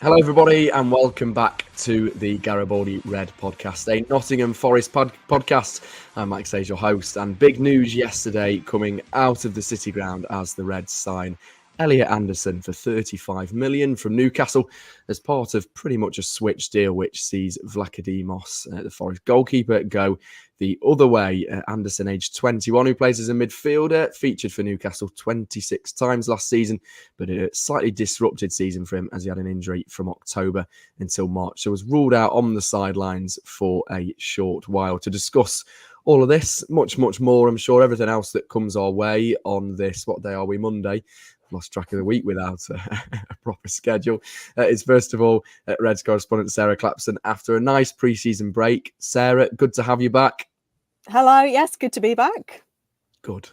Hello, everybody, and welcome back to the Garibaldi Red podcast, a Nottingham Forest podcast. I'm Mike Sayes, your host, and big news yesterday coming out of the City Ground as the Reds sign Elliot Anderson for $35 million from Newcastle as part of pretty much a switch deal which sees Vlachodimos, the Forest goalkeeper, go the other way. Anderson, aged 21, who plays as a midfielder, featured for Newcastle 26 times last season, but a slightly disrupted season for him as he had an injury from October until March. So was ruled out on the sidelines for a short while. To discuss all of this, much more, I'm sure, everything else that comes our way on this, what day are we, Monday? Lost track of the week without a proper schedule. Is first of all, Reds correspondent Sarah Clapson after a nice pre-season break. Sarah, good to have you back. Hello, yes, good to be back. Good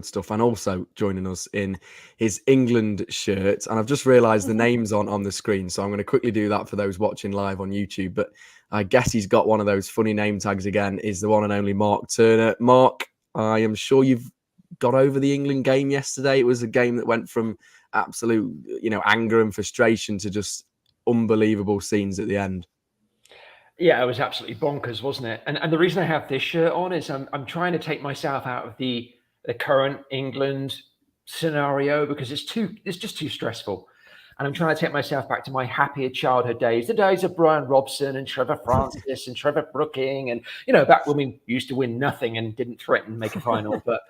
stuff. And also joining us in his England shirt. And I've just realised the name's on the screen, so I'm going to quickly do that for those watching live on YouTube. But I guess he's got one of those funny name tags again, is the one and only Mark Turner. Mark, I am sure you've got over the England game yesterday. It was a game that went from absolute, anger and frustration to just unbelievable scenes at the end. Yeah, it was absolutely bonkers, wasn't it? And the reason I have this shirt on is I'm trying to take myself out of the current England scenario because it's just too stressful. And I'm trying to take myself back to my happier childhood days, the days of Brian Robson and Trevor Francis and Trevor Brooking. And, back when we used to win nothing and didn't threaten to make a final. But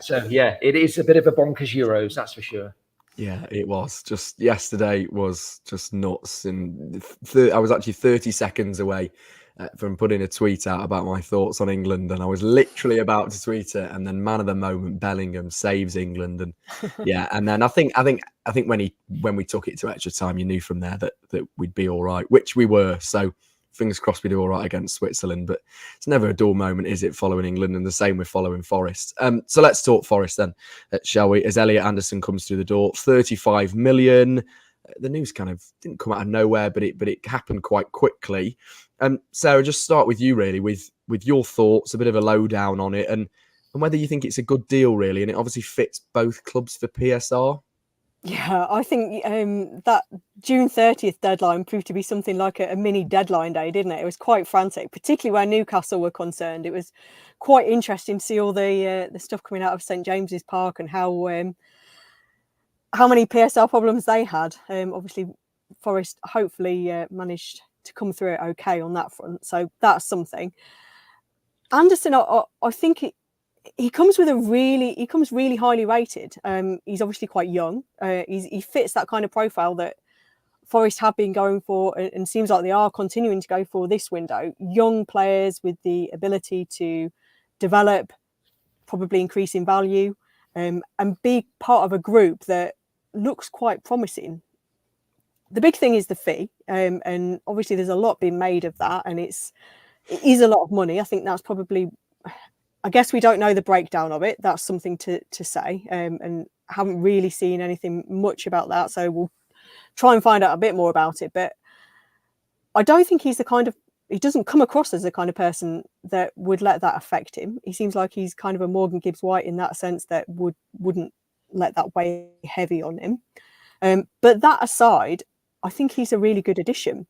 so, yeah, it is a bit of a bonkers Euros, that's for sure. Yeah, it was. Just yesterday was just nuts. And I was actually 30 seconds away from putting a tweet out about my thoughts on England, and I was literally about to tweet it, and then man of the moment, Bellingham saves England, and yeah, and then I think when we took it to extra time, you knew from there that we'd be all right, which we were. So fingers crossed we do all right against Switzerland, but it's never a dull moment, is it, following England? And the same with following Forest. So let's talk Forest then, shall we? As Elliot Anderson comes through the door, 35 million. The news kind of didn't come out of nowhere, but it happened quite quickly. Sarah, just start with you really, with your thoughts, a bit of a lowdown on it, and whether you think it's a good deal really, and it obviously fits both clubs for PSR. Yeah, I think that June 30th deadline proved to be something like a mini deadline day, didn't it? It was quite frantic, particularly where Newcastle were concerned. It was quite interesting to see all the stuff coming out of St James's Park and how many PSR problems they had. Obviously, Forest hopefully managed to come through it okay on that front. So that's something. Anderson, I think he comes really highly rated. He's obviously quite young. He fits that kind of profile that Forest have been going for, and seems like they are continuing to go for this window. Young players with the ability to develop, probably increase in value, and be part of a group that looks quite promising. The big thing is the fee, and obviously there's a lot being made of that, and it is a lot of money. I think that's probably, I guess we don't know the breakdown of it. That's something to say, and haven't really seen anything much about that. So we'll try and find out a bit more about it. But I don't think he's he doesn't come across as the kind of person that would let that affect him. He seems like he's kind of a Morgan Gibbs White in that sense, that wouldn't let that weigh heavy on him. But that aside, I think he's a really good addition.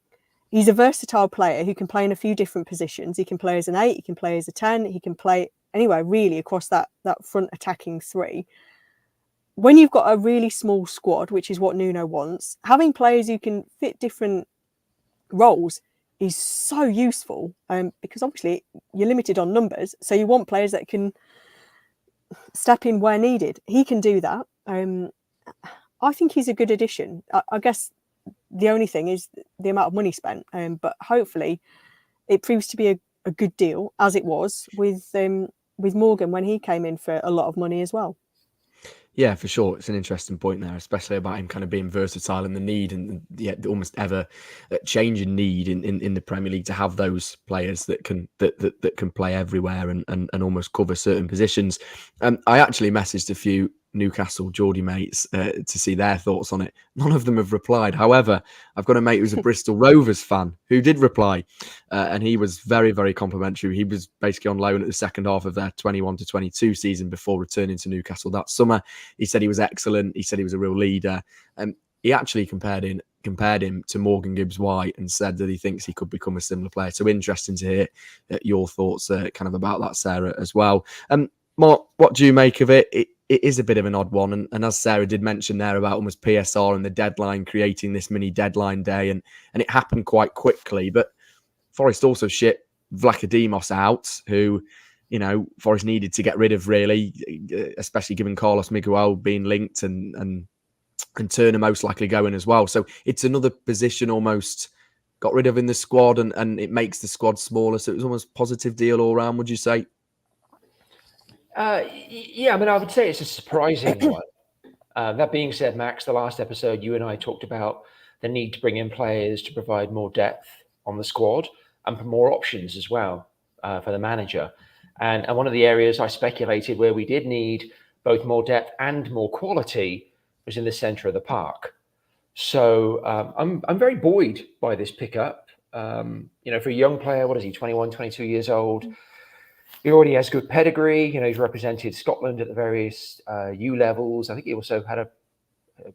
He's a versatile player who can play in a few different positions. He can play as an 8, he can play as a 10, he can play anywhere really across that front attacking 3. When you've got a really small squad, which is what Nuno wants, having players who can fit different roles is so useful, because obviously you're limited on numbers. So you want players that can step in where needed. He can do that. I think he's a good addition. I guess the only thing is the amount of money spent, but hopefully it proves to be a good deal, as it was with Morgan when he came in for a lot of money as well. Yeah, for sure. It's an interesting point there, especially about him kind of being versatile and the need, and the almost ever changing need in the Premier League to have those players that can play everywhere and almost cover certain positions. I actually messaged a few Newcastle Geordie mates to see their thoughts on it. None of them have replied. However, I've got a mate who's a Bristol Rovers fan who did reply, and he was very, very complimentary. He was basically on loan at the second half of their 21-22 season before returning to Newcastle that summer. He said he was excellent. He said he was a real leader. He actually compared compared him to Morgan Gibbs-White and said that he thinks he could become a similar player. So interesting to hear your thoughts kind of about that, Sarah, as well. Mark, what do you make of it? It is a bit of an odd one. And as Sarah did mention there about almost PSR and the deadline, creating this mini deadline day, and it happened quite quickly. But Forest also shipped Vlachodimos out, who, you know, Forest needed to get rid of, really, especially given Carlos Miguel being linked and Turner most likely going as well. So it's another position almost got rid of in the squad, and it makes the squad smaller. So it was almost a positive deal all around, would you say? Yeah, I mean, I would say it's a surprising one. That being said, Max, the last episode, you and I talked about the need to bring in players to provide more depth on the squad and for more options as well for the manager. And one of the areas I speculated where we did need both more depth and more quality was in the centre of the park. So I'm very buoyed by this pickup. You know, for a young player, what is he, 21, 22 years old? He already has good pedigree. You know, he's represented Scotland at the various U levels. I think he also had a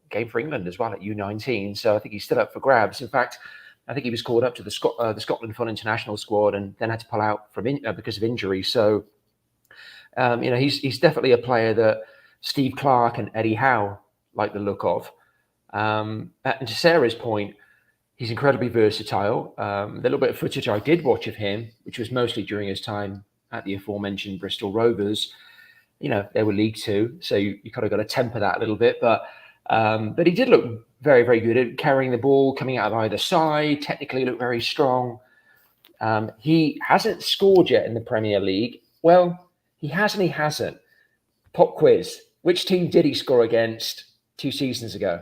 game for England as well at U19. So I think he's still up for grabs. In fact, I think he was called up to the Scotland Full International squad and then had to pull out from because of injury. So, you know, he's definitely a player that Steve Clarke and Eddie Howe like the look of. And to Sarah's point, he's incredibly versatile. The little bit of footage I did watch of him, which was mostly during his time at the aforementioned Bristol Rovers, you know, they were League Two, so you kind of got to temper that a little bit. But he did look very, very good at carrying the ball, coming out of either side. Technically, looked very strong. He hasn't scored yet in the Premier League. Well, he has and he hasn't. Pop quiz: which team did he score against 2 seasons ago?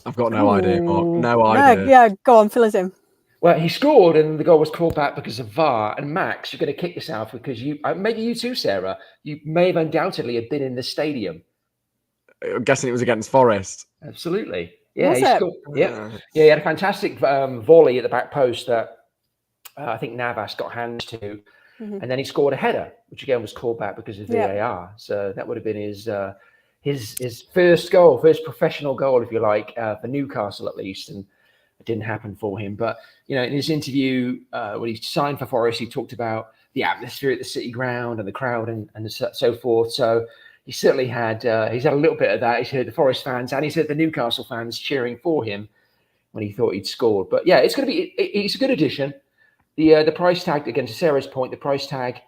I've got no idea, Mark. No idea. Yeah, go on, fill us in. Well, he scored and the goal was called back because of VAR. And Max, you're going to kick yourself because maybe you too, Sarah, you may have undoubtedly have been in the stadium. I'm guessing it was against Forest. Absolutely. Yeah, Was it? scored, yeah, he had a fantastic volley at the back post that I think Navas got hands to. Mm-hmm. And then he scored a header, which again was called back because of VAR. Yeah. So that would have been his first goal, first professional goal, if you like, for Newcastle at least. And it didn't happen for him. But, you know, in his interview, when he signed for Forest, he talked about the atmosphere at the City Ground and the crowd and so forth. So he certainly had, he's had a little bit of that. He's heard the Forest fans and he's heard the Newcastle fans cheering for him when he thought he'd scored. But yeah, it's a good addition. The price tag, again, to Sarah's point, the price tag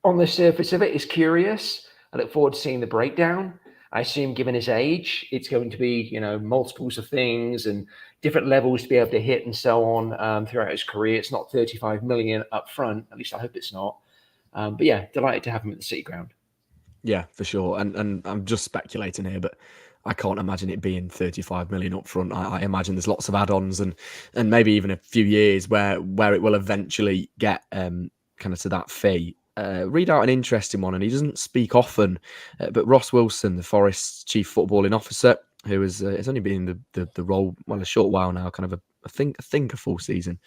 on the surface of it is curious. I look forward to seeing the breakdown. I assume, given his age, it's going to be, you know, multiples of things and different levels to be able to hit and so on throughout his career. It's not 35 million up front. At least I hope it's not. But yeah, delighted to have him at the City Ground. Yeah, for sure. And I'm just speculating here, but I can't imagine it being 35 million up front. I imagine there's lots of add-ons and maybe even a few years where it will eventually get kind of to that fee. Read out an interesting one, and he doesn't speak often, but Ross Wilson, the Forest's chief footballing officer, who has only been in the role a short while now, kind of I think a full season.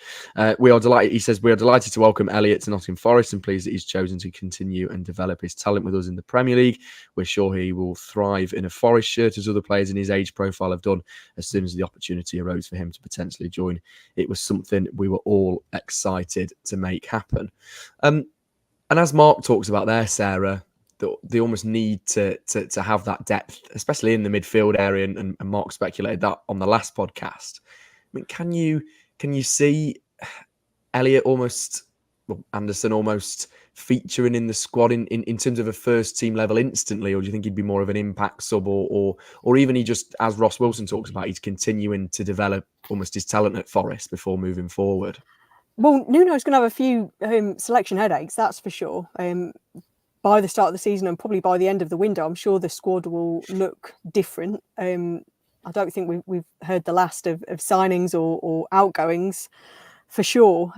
We are delighted. He says we are delighted to welcome Elliot to Nottingham Forest and pleased that he's chosen to continue and develop his talent with us in the Premier League. We're sure he will thrive in a Forest shirt as other players in his age profile have done as soon as the opportunity arose for him to potentially join. It was something we were all excited to make happen. And as Mark talks about there, Sarah, they almost need to have that depth, especially in the midfield area, and Mark speculated that on the last podcast. I mean, can you see Elliot Anderson almost featuring in the squad in terms of a first team level instantly, or do you think he'd be more of an impact sub, or even he just, as Ross Wilson talks about, he's continuing to develop almost his talent at Forest before moving forward? Well, Nuno's going to have a few selection headaches, that's for sure. By the start of the season and probably by the end of the window, I'm sure the squad will look different. I don't think we've heard the last of signings or outgoings for sure.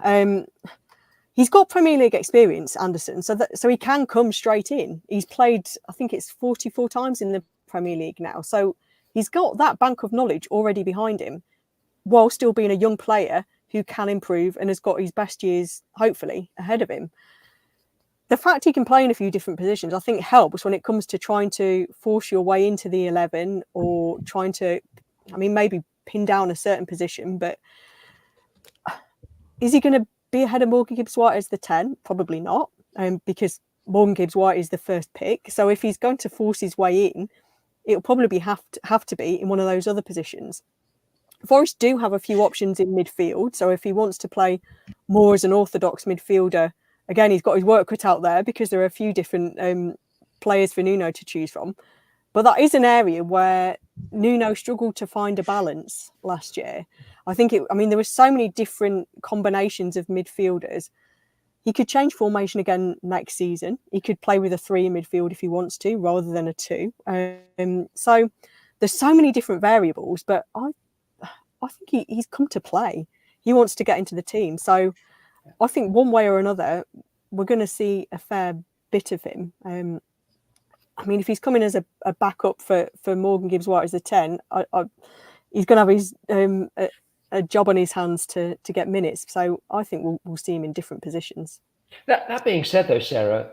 He's got Premier League experience, Anderson, so he can come straight in. He's played, I think it's 44 times in the Premier League now. So he's got that bank of knowledge already behind him, while still being a young player who can improve and has got his best years, hopefully, ahead of him. The fact he can play in a few different positions, I think, helps when it comes to trying to force your way into the 11 or trying to I mean, maybe pin down a certain position, but is he going to be ahead of Morgan Gibbs-White as the 10? Probably not, because Morgan Gibbs-White is the first pick. So if he's going to force his way in, it'll probably have to be in one of those other positions. Forest do have a few options in midfield. So if he wants to play more as an orthodox midfielder, again, he's got his work cut out there because there are a few different players for Nuno to choose from. But that is an area where Nuno struggled to find a balance last year. There were so many different combinations of midfielders. He could change formation again next season. He could play with a 3 in midfield if he wants to, rather than a 2. So there's so many different variables, but I think he's come to play. He wants to get into the team. So I think one way or another, we're going to see a fair bit of him. If he's coming as a backup for Morgan Gibbs-White as a 10, he's going to have his a job on his hands to get minutes. So I think we'll see him in different positions. That being said, though, Sarah,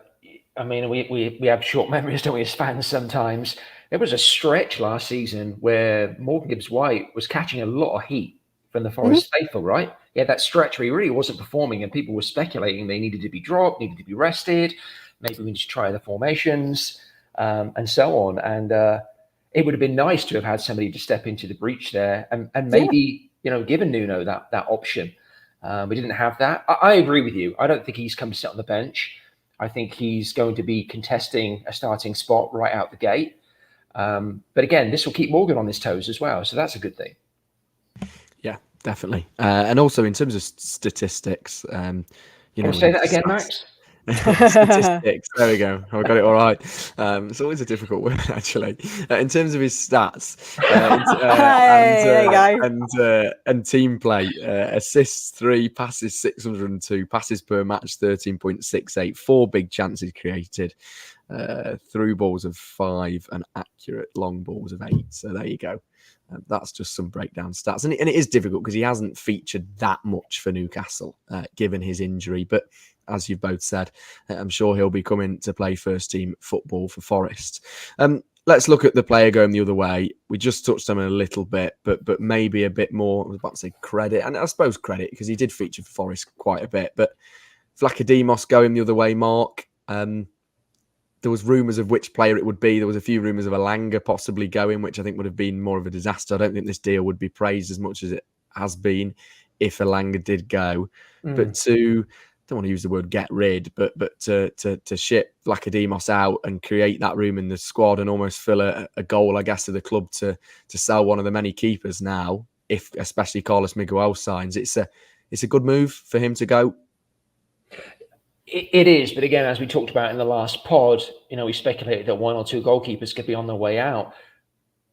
I mean, we have short memories, don't we, as fans sometimes. There was a stretch last season where Morgan Gibbs-White was catching a lot of heat from the Forest faithful, right? Yeah, that stretch where he really wasn't performing and people were speculating they needed to be dropped, needed to be rested. Maybe we need to try the formations. And so on. And it would have been nice to have had somebody to step into the breach there and maybe, given Nuno that option. We didn't have that. I agree with you. I don't think he's come to sit on the bench. I think he's going to be contesting a starting spot right out the gate. But again, this will keep Morgan on his toes as well. So that's a good thing. Yeah, definitely. And also in terms of statistics, say that again, Max? Statistics. There we go. I got it all right. It's always a difficult word, actually. In terms of his stats, and team play, assists 3, passes 602, passes per match 13.68, 4 big chances created, through balls of 5, and accurate long balls of 8. So there you go. That's just some breakdown stats, and it is difficult because he hasn't featured that much for Newcastle, given his injury, but as you've both said, I'm sure he'll be coming to play first team football for Forest. Let's look at the player going the other way. We just touched on him a little bit, but maybe a bit more, I was about to say credit, and I suppose credit because he did feature for Forest quite a bit, but Vlachodimos going the other way, Mark. There was rumours of which player it would be. There was a few rumours of Elanga possibly going, which I think would have been more of a disaster. I don't think this deal would be praised as much as it has been if Elanga did go. But I don't want to use the word get rid, but to ship Vlachodimos out and create that room in the squad and almost fill a goal, I guess, to the club to sell one of the many keepers now, if especially Carlos Miguel signs, it's a good move for him to go. It is, but again, as we talked about in the last pod, we speculated that 1 or 2 goalkeepers could be on their way out.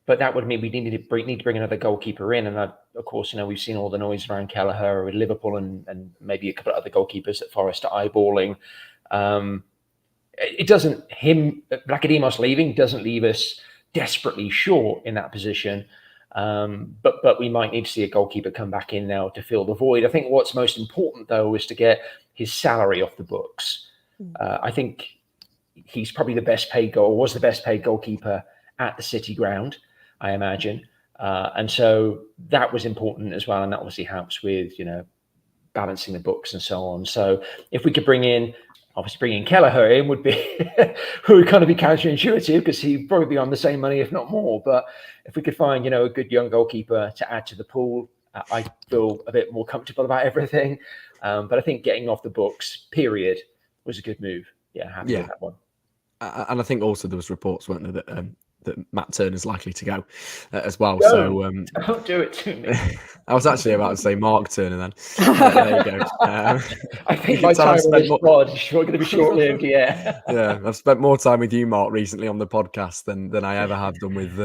But that would mean we need to bring another goalkeeper in. And of course, we've seen all the noise around Kelleher with Liverpool and maybe a couple of other goalkeepers at Forest are eyeballing. Vlachodimos leaving doesn't leave us desperately short in that position. But we might need to see a goalkeeper come back in now to fill the void. I think what's most important, though, is to get his salary off the books. I think he's probably was the best paid goalkeeper at the City Ground, I imagine. And so that was important as well. And that obviously helps with, balancing the books and so on. So if we could bringing Kelleher in would be, would kind of be counterintuitive because he'd probably be on the same money, if not more. But if we could find, a good young goalkeeper to add to the pool, I feel a bit more comfortable about everything. But I think getting off the books, period, was a good move. Yeah, happy with that one. And I think also there was reports, weren't there, that Matt Turner's likely to go as well. Don't do it to me. I was actually about to say Mark Turner then. There you go. I think my time on this pod is going to be short-lived, yeah. Yeah, I've spent more time with you, Mark, recently on the podcast than I ever have done with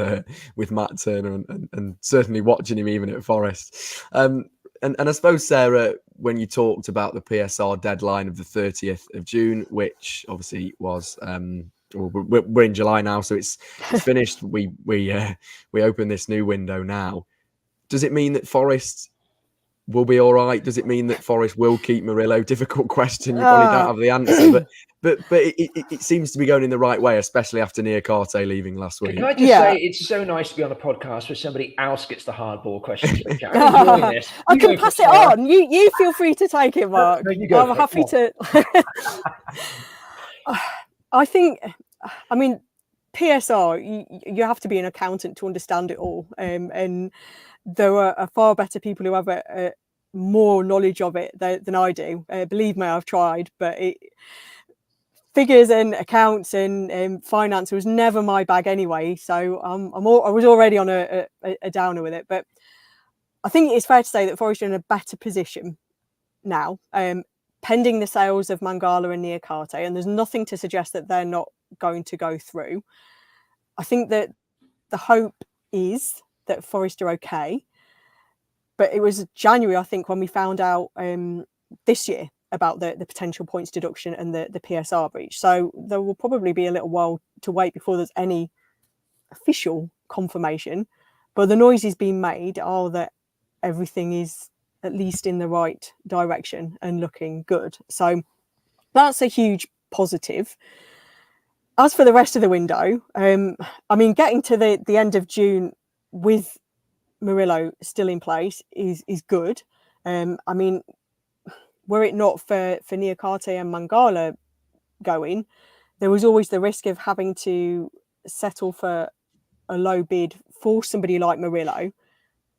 Matt Turner and certainly watching him even at Forest. And I suppose, Sarah, when you talked about the PSR deadline of the 30th of June, which obviously was... we're in July now, so it's finished. We open this new window now. Does it mean that Forest will be all right? Does it mean that Forest will keep Murillo? Difficult question. You probably don't have the answer, but it seems to be going in the right way, especially after Niakate leaving last week. Can I just say it's so nice to be on a podcast where somebody else gets the hardball questions for a chat. I'm enjoying this. I can pass it on. You feel free to take it, Mark. No, you go I'm happy to. I think, I mean, PSR, you have to be an accountant to understand it all. And there are far better people who have more knowledge of it than I do. Believe me, I've tried, but figures and accounts and finance was never my bag anyway. So I was already on a downer with it. But I think it's fair to say that Forest are in a better position now, pending the sales of Mangala and Niakate, and there's nothing to suggest that they're not going to go through. I think that the hope is that Forest are okay. But it was January, I think, when we found out this year about the potential points deduction and the PSR breach. So there will probably be a little while to wait before there's any official confirmation. But the noises being made are that everything is at least in the right direction and looking good. So that's a huge positive. As for the rest of the window, I mean, getting to the end of June with Murillo still in place is good. I mean, were it not for Niakate and Mangala going, there was always the risk of having to settle for a low bid for somebody like Murillo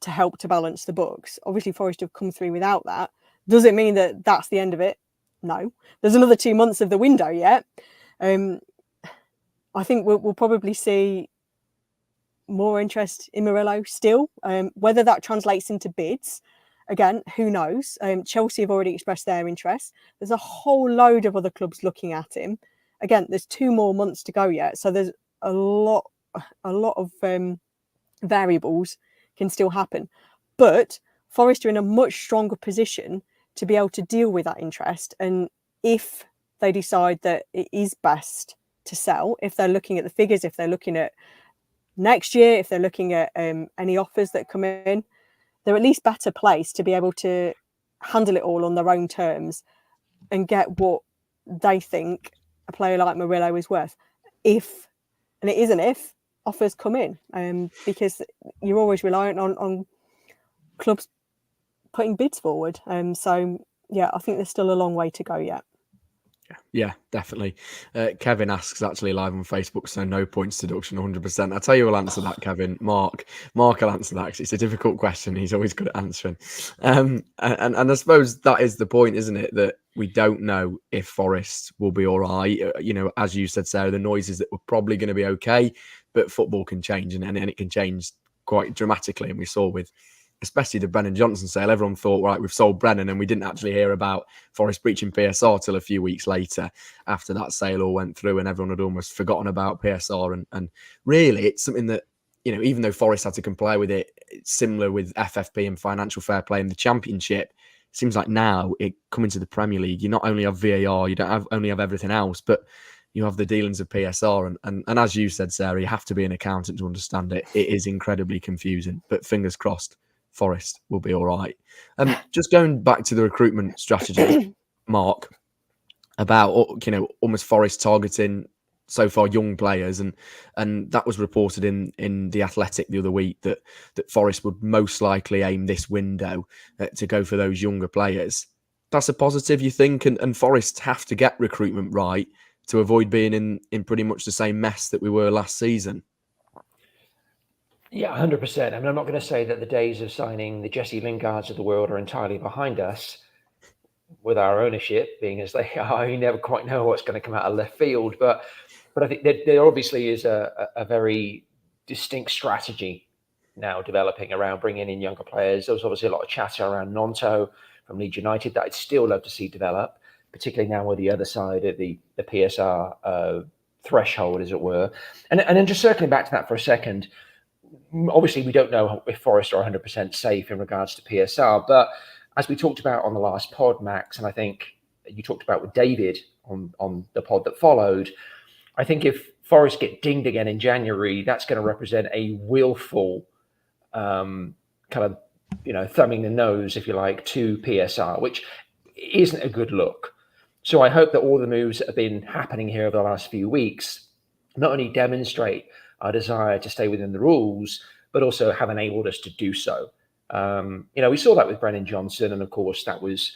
to help to balance the books. Obviously, Forest have come through without that. Does it mean that that's the end of it? No. There's another 2 months of the window yet. I think we'll probably see more interest in Murillo still. Whether that translates into bids, again, who knows? Chelsea have already expressed their interest. There's a whole load of other clubs looking at him. Again, there's 2 more months to go yet, so there's a lot of variables can still happen. But Forest are in a much stronger position to be able to deal with that interest. And if they decide that it is best to sell, if they're looking at the figures, if they're looking at next year, if they're looking at any offers that come in, they're at least better placed to be able to handle it all on their own terms and get what they think a player like Murillo is worth. If, and it is an if, offers come in, because you're always reliant on clubs putting bids forward. So, yeah, I think there's still a long way to go yet. Yeah, definitely. Kevin asks actually live on Facebook, so no points deduction, 100%. I'll tell you who'll answer that, Kevin. Mark will answer that because it's a difficult question. He's always good at answering. And I suppose that is the point, isn't it? That we don't know if Forest will be all right. You know, as you said, Sarah, the noise is that we're probably going to be okay, but football can change and it can change quite dramatically. And we saw with especially the Brennan Johnson sale, everyone thought, right, we've sold Brennan, and we didn't actually hear about Forest breaching PSR till a few weeks later after that sale all went through and everyone had almost forgotten about PSR. And really, it's something that, you know, even though Forest had to comply with it, it's similar with FFP and financial fair play in the Championship. It seems like now, coming to the Premier League, you not only have VAR, you don't only have everything else, but you have the dealings of PSR. And as you said, Sarah, you have to be an accountant to understand it. It is incredibly confusing, but fingers crossed, Forest will be all right. Just going back to the recruitment strategy, Mark, about, you know, almost Forest targeting so far young players, and that was reported in the Athletic the other week that Forest would most likely aim this window to go for those younger players. That's a positive, you think, and Forest have to get recruitment right to avoid being in pretty much the same mess that we were last season. Yeah, 100%. I mean, I'm not going to say that the days of signing the Jesse Lingards of the world are entirely behind us, with our ownership being as they are. You never quite know what's going to come out of left field. But I think there obviously is a very distinct strategy now developing around bringing in younger players. There was obviously a lot of chatter around Nonto from Leeds United that I'd still love to see develop, particularly now we're the other side of the PSR threshold, as it were. And then just circling back to that for a second, obviously, we don't know if Forest are 100% safe in regards to PSR, but as we talked about on the last pod, Max, and I think you talked about with David on the pod that followed, I think if Forest get dinged again in January, that's going to represent a willful kind of thumbing the nose, if you like, to PSR, which isn't a good look. So I hope that all the moves that have been happening here over the last few weeks not only demonstrate our desire to stay within the rules, but also have enabled us to do so. We saw that with Brennan Johnson, and of course that was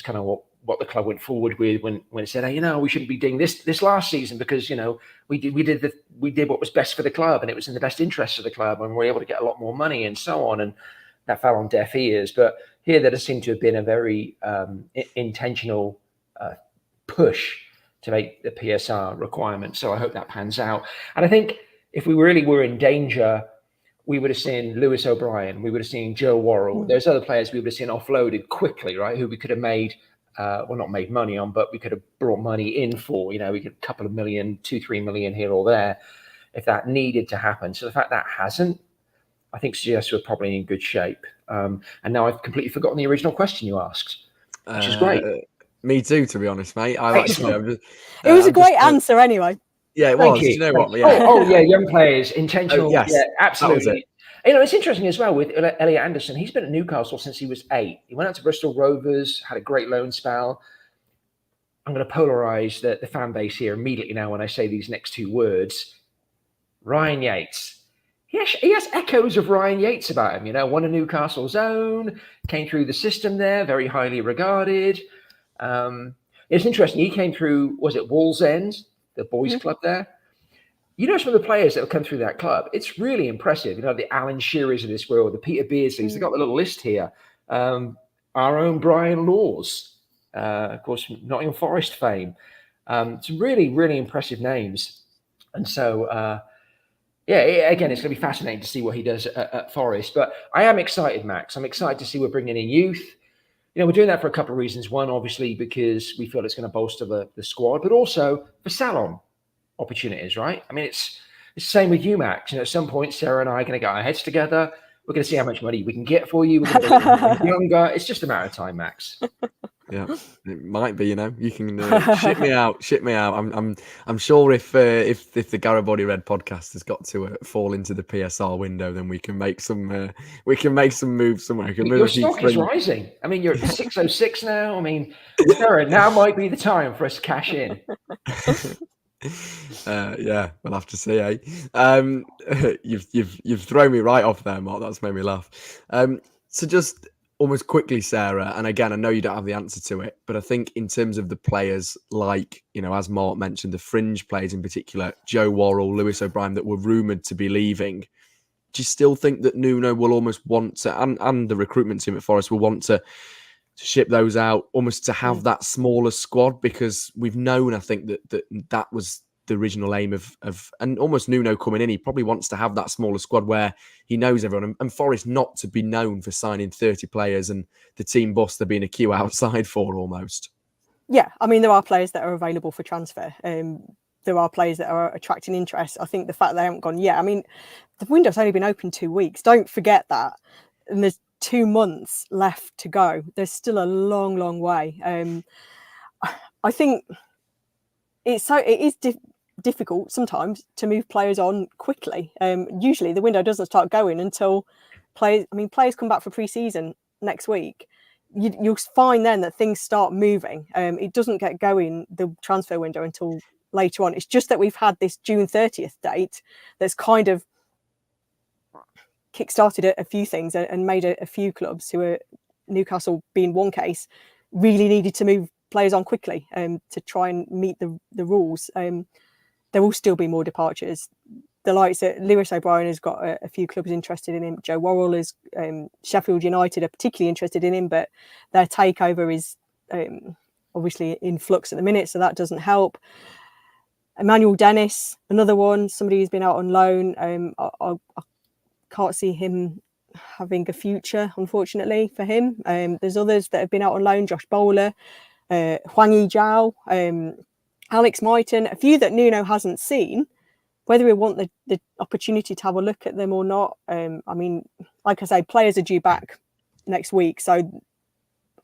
kind of what the club went forward with when it said, hey, we shouldn't be doing this last season because we did what was best for the club, and it was in the best interest of the club, and we were able to get a lot more money and so on, and that fell on deaf ears. But here there seemed to have been a very intentional push to make the PSR requirement. So I hope that pans out. And I think if we really were in danger, we would have seen Lewis O'Brien, we would have seen Joe Worrell. There's other players we would have seen offloaded quickly, right? Who we could have made, not made money on, but we could have brought money in for. We could a couple of million, 2-3 million here or there, if that needed to happen. So the fact that hasn't, I think suggests we're probably in good shape. And now I've completely forgotten the original question you asked, which is great. Me too, to be honest, mate. It was a great answer anyway. Yeah, it was. Do you know what? Yeah. Young players, intentional. Yes, yeah, absolutely. It's interesting as well with Elliot Anderson. He's been at Newcastle since he was 8. He went out to Bristol Rovers, had a great loan spell. I'm going to polarize the fan base here immediately now when I say these next 2 words. Ryan Yates. He has echoes of Ryan Yates about him. Won a Newcastle zone, came through the system there, very highly regarded. It's interesting. He came through, was it Wallsend, the boys' club there? Some of the players that have come through that club, it's really impressive. The Alan Shearers of this world, the Peter Beardsleys, they've got the little list here. Our own Brian Laws, of course, from Nottingham Forest fame. Some really, really impressive names. And so, again, it's going to be fascinating to see what he does at Forest. But I am excited, Max. I'm excited to see we're bringing in youth. We're doing that for a couple of reasons. One, obviously, because we feel it's going to bolster the squad, but also for salon opportunities, right? It's the same with you, Max. At some point, Sarah and I are going to get our heads together. We're going to see how much money we can get for you. We're going to be younger. It's just a matter of time, Max. Yeah, it might be. You can ship me out. I'm sure if the Garibaldi Red podcast has got to fall into the PSR window, then we can make some moves somewhere. Your stock is rising. You're at 606 now. Sarah, now might be the time for us to cash in. Yeah, we'll have to see. You've thrown me right off there, Mark. That's made me laugh. So just almost quickly, Sarah, and again, I know you don't have the answer to it, but I think in terms of the players, like as Mark mentioned, the fringe players in particular, Joe Worrell, Lewis O'Brien, that were rumoured to be leaving. Do you still think that Nuno will almost want to, and the recruitment team at Forest will want to ship those out, almost to have that smaller squad? Because we've known, I think, that was the original aim of and almost Nuno coming in. He probably wants to have that smaller squad where he knows everyone, and Forest not to be known for signing 30 players and the team bus there being a queue outside for almost. Yeah, there are players that are available for transfer. There are players that are attracting interest. I think the fact they haven't gone yet. The window's only been open 2 weeks. Don't forget that. And there's 2 months left to go. There's still a long, long way. I think it is difficult sometimes to move players on quickly. Usually the window doesn't start going until players come back for pre-season next week. You'll find then that things start moving. It doesn't get going, the transfer window, until later on. It's just that we've had this June 30th date that's kind of kick-started a few things and made a few clubs, who are Newcastle being one case, really needed to move players on quickly to try and meet the rules. There will still be more departures. The likes of Lewis O'Brien has got a few clubs interested in him. Joe Worrell is, Sheffield United are particularly interested in him, but their takeover is obviously in flux at the minute, so that doesn't help. Emmanuel Dennis, another one, somebody who's been out on loan. I can't see him having a future, unfortunately, for him. There's others that have been out on loan, Josh Bowler, Hwang Yi-jiao, Alex Mighton, a few that Nuno hasn't seen. Whether we want the opportunity to have a look at them or not, like I say, players are due back next week, so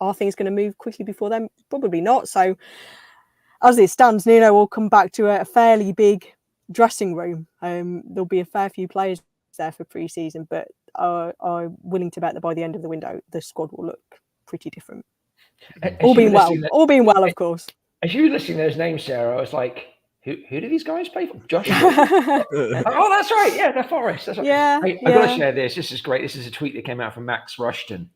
are things going to move quickly before then? Probably not. So as it stands, Nuno will come back to a fairly big dressing room. There'll be a fair few players there for pre-season, but I'm willing to bet that by the end of the window, the squad will look pretty different. As All you being were well, listening- of course. As you were listing those names, Sarah, I was like, who do these guys play for? Josh. Oh, that's right. Yeah, they're Forest. That's right. Yeah, I got to share this. This is great. This is a tweet that came out from Max Rushton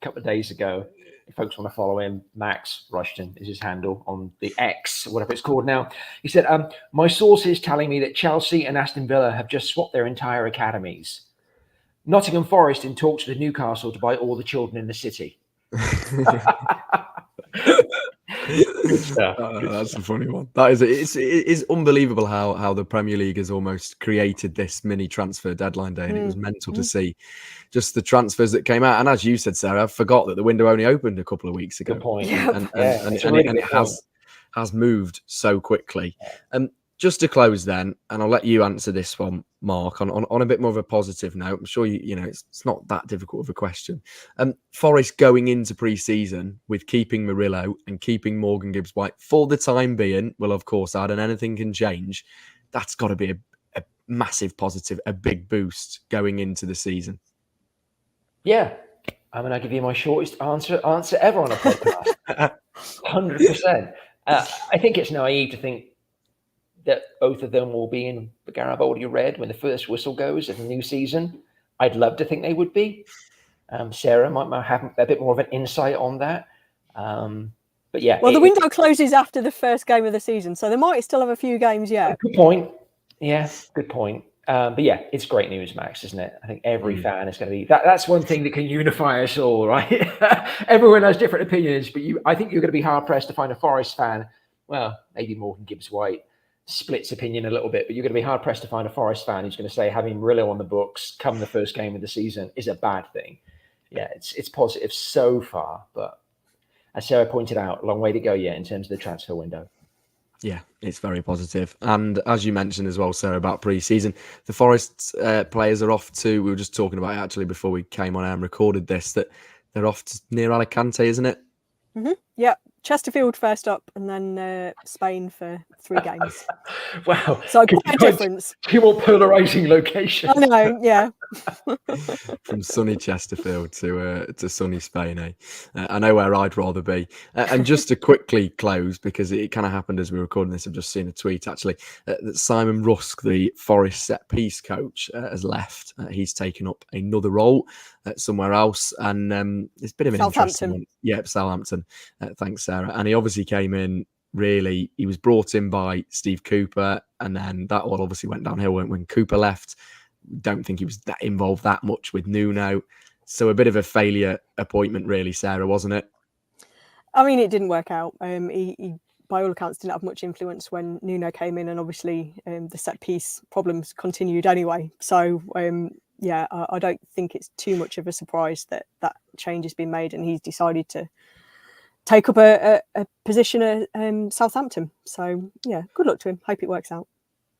a couple of days ago. If folks want to follow him, Max Rushton is his handle on the X, whatever it's called now. He said, my sources telling me that Chelsea and Aston Villa have just swapped their entire academies. Nottingham Forest in talks with Newcastle to buy all the children in the city. Good stuff. That's a funny one. That is, it is unbelievable how the Premier League has almost created this mini transfer deadline day, and it was mental to see just the transfers that came out. And as you said, Sarah, I forgot that the window only opened a couple of weeks ago. Good point. And it has moved so quickly. Just to close then, and I'll let you answer this one, Mark, on a bit more of a positive note. I'm sure you know it's not that difficult of a question. Forest going into pre-season with keeping Murillo and keeping Morgan Gibbs-White for the time being, will of course add, and anything can change. That's got to be a massive positive, a big boost going into the season. Yeah, I mean, I give you my shortest answer ever on a podcast. 100%. I think it's naive to think that both of them will be in the Garibaldi Red when the first whistle goes of the new season. I'd love to think they would be. Sarah might have a bit more of an insight on that. But yeah. Well, the window closes after the first game of the season, so they might still have a few games yet. Good point. Yeah, good point. But yeah, it's great news, Max, isn't it? I think every fan is going to be that's one thing that can unify us all, right? Everyone has different opinions, but I think you're going to be hard pressed to find a Forest fan. Well, maybe Morgan Gibbs-White splits opinion a little bit, but you're going to be hard pressed to find a Forest fan who's going to say having Murillo on the books come the first game of the season is a bad thing. Yeah, it's positive so far, but as Sarah pointed out, a long way to go yet in terms of the transfer window. Yeah, it's very positive. And as you mentioned as well, Sarah, about pre-season, the Forest players are off to, we were just talking about it actually before we came on air and recorded this, that they're off to near Alicante, isn't it? Mm-hmm. Yeah, Chesterfield first up, and then Spain for 3 games. Wow. So quite a difference. 2 more polarizing locations. I know, yeah. From sunny Chesterfield to sunny Spain, eh? I know where I'd rather be. And just to quickly close, because it kind of happened as we were recording this, I've just seen a tweet actually, that Simon Rusk, the Forest set-piece coach, has left. He's taken up another role somewhere else, and it's a bit of an interesting one. Yeah, Southampton. Thanks, Sarah. And he obviously came in, really, he was brought in by Steve Cooper, and then that all obviously went downhill when Cooper left. Don't think he was that involved that much with Nuno. So a bit of a failure appointment, really, Sarah, wasn't it? I mean, it didn't work out. He by all accounts, didn't have much influence when Nuno came in, and obviously the set-piece problems continued anyway. So, yeah, I don't think it's too much of a surprise that change has been made, and he's decided to take up a position at Southampton. So, yeah, good luck to him. Hope it works out.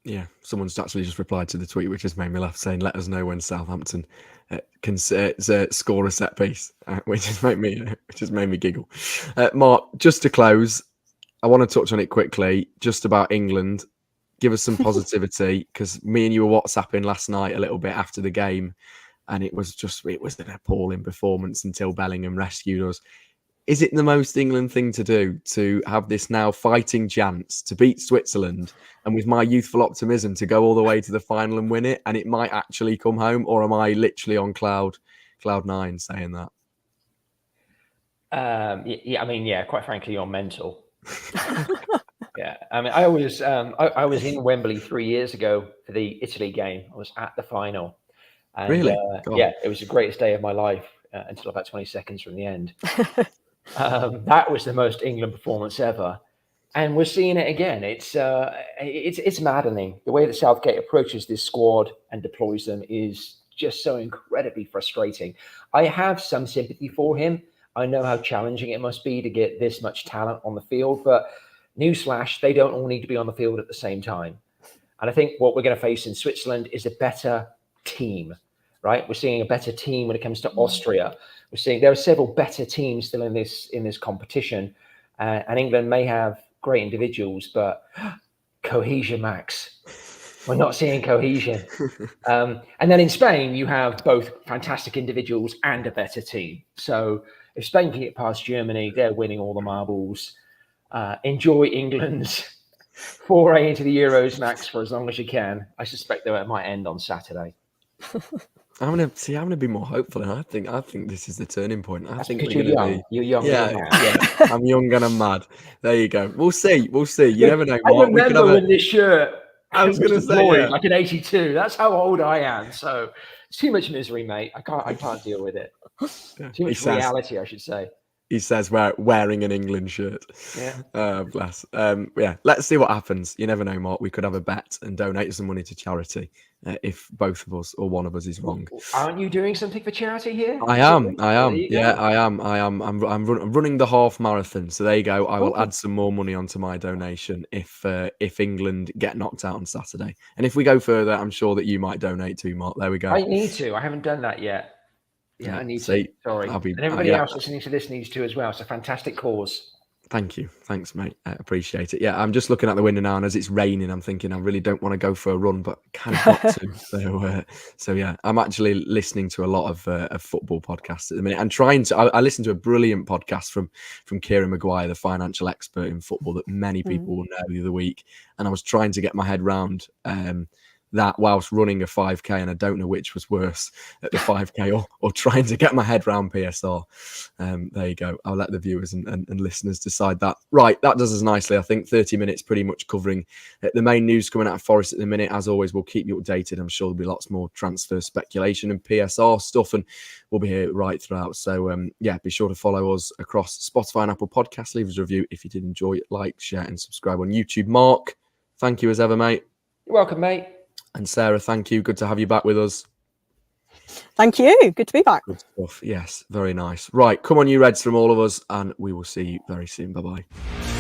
Yeah, someone's actually just replied to the tweet, which has made me laugh, saying, "Let us know when Southampton can score a set piece," which has made me giggle. Mark, just to close, I want to touch on it quickly, just about England. Give us some positivity, because me and you were WhatsApping last night a little bit after the game, and it was an appalling performance until Bellingham rescued us. Is it the most England thing to do, to have this now fighting chance to beat Switzerland, and with my youthful optimism to go all the way to the final and win it, and it might actually come home? Or am I literally on cloud 9 saying that? Yeah, I mean, yeah, quite frankly, you're mental. Yeah, I mean, I was in Wembley 3 years ago for the Italy game. I was at the final. And, really? Yeah, it was the greatest day of my life until about 20 seconds from the end. That was the most England performance ever, and we're seeing it again. It's maddening. The way that Southgate approaches this squad and deploys them is just so incredibly frustrating. I have some sympathy for him. I know how challenging it must be to get this much talent on the field, but newsflash, they don't all need to be on the field at the same time. And I think what we're going to face in Switzerland is a better team, right? We're seeing a better team when it comes to Austria. We're seeing there are several better teams still in this competition, and England may have great individuals, but cohesion, Max. We're not seeing cohesion. And then in Spain, you have both fantastic individuals and a better team. So if Spain can get past Germany, they're winning all the marbles. Enjoy England's foray into the Euros, Max, for as long as you can. I suspect that it might end on Saturday. I'm gonna be more hopeful, and I think this is the turning point. I think because we're you're gonna young. be. You're young. Yeah, And you're mad. yeah. I'm young and I'm mad. There you go. We'll see. You never know, I Mark. We could remember have when this shirt I was was gonna say, deployed, yeah. like in '82. That's how old I am. So it's too much misery, mate. I can't deal with it. Too much reality, I should say. He says wearing an England shirt. Yeah. Bless. Yeah, let's see what happens. You never know, Mark. We could have a bet and donate some money to charity if both of us or one of us is wrong. Aren't you doing something for charity here? I am. Yeah, I am. I'm running the half marathon. So there you go. I will add some more money onto my donation if England get knocked out on Saturday. And if we go further, I'm sure that you might donate too, Mark. There we go. I need to. I haven't done that yet. Yeah, I need to. Sorry. And everybody else listening to this needs to as well. It's a fantastic cause. Thank you. Thanks, mate. I appreciate it. Yeah, I'm just looking out the window now, and as it's raining, I'm thinking I really don't want to go for a run, but kind of got to. So yeah, I'm actually listening to a lot of football podcasts at the minute, and trying to. I listened to a brilliant podcast from Kieran Maguire, the financial expert in football that many people will know, the other week, and I was trying to get my head round that whilst running a 5K, and I don't know which was worse, at the 5K or trying to get my head round PSR. There you go. I'll let the viewers and listeners decide that. Right, that does us nicely. I think 30 minutes pretty much covering the main news coming out of Forest at the minute. As always, we'll keep you updated. I'm sure there'll be lots more transfer speculation and PSR stuff, and we'll be here right throughout. So yeah, be sure to follow us across Spotify and Apple Podcasts. Leave us a review if you did enjoy it. Like, share and subscribe on YouTube. Mark, thank you as ever, mate. You're welcome, mate. And Sarah, thank you. Good to have you back with us. Thank you. Good to be back. Good stuff. Yes, very nice. Right, come on, you Reds, from all of us, and we will see you very soon. Bye-bye.